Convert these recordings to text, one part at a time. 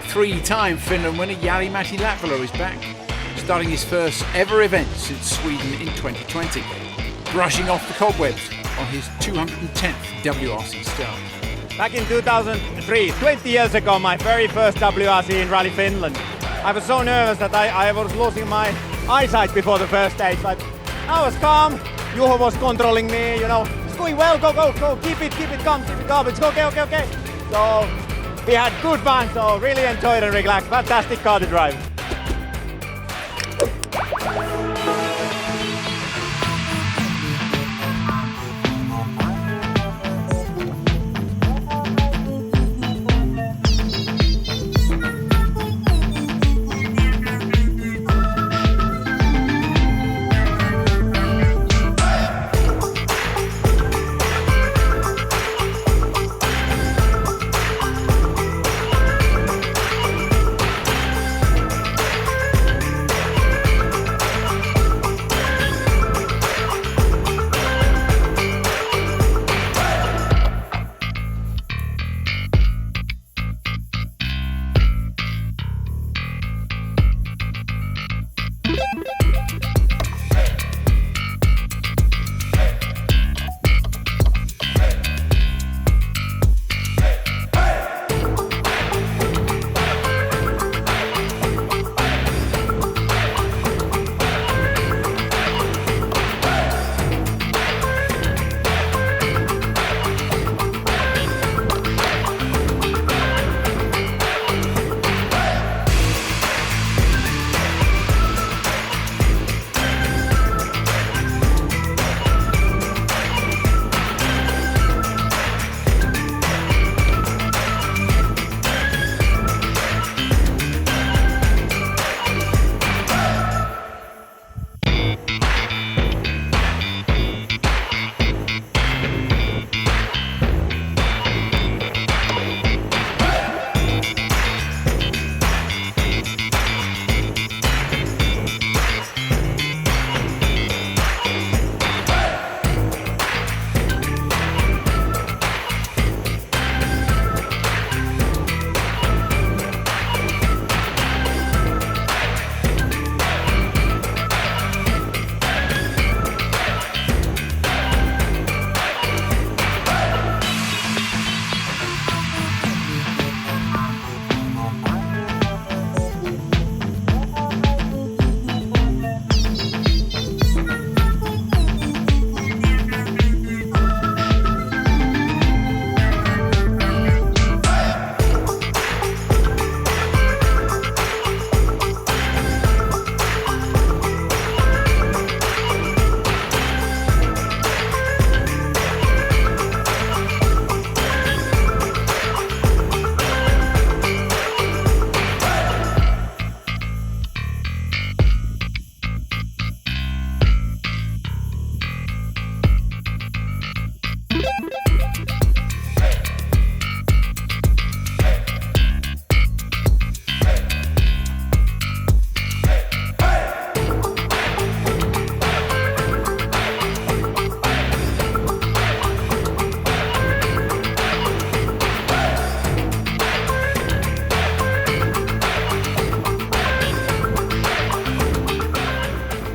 Three-time Finland winner Jari-Matti Latvala is back, starting his first ever event since Sweden in 2020, brushing off the cobwebs on his 210th WRC start. Back in 2003, 20 years ago, my very first WRC in Rally Finland. I was so nervous that I was losing my eyesight before the first stage, but I was calm. Juho was controlling me, it's going well, go, keep it calm, it's okay. So we had good fun, so really enjoyed and relaxed. Fantastic car to drive.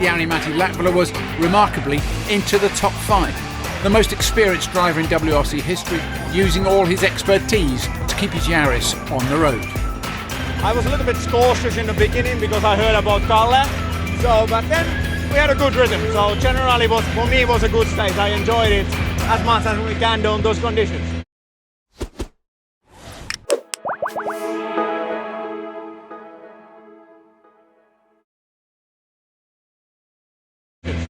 Jari-Matti Latvala was remarkably into the top 5, the most experienced driver in WRC history, using all his expertise to keep his Yaris on the road. I was a little bit cautious in the beginning because I heard about Kalle, but then we had a good rhythm, so generally for me it was a good stage. I enjoyed it as much as we can do in those conditions.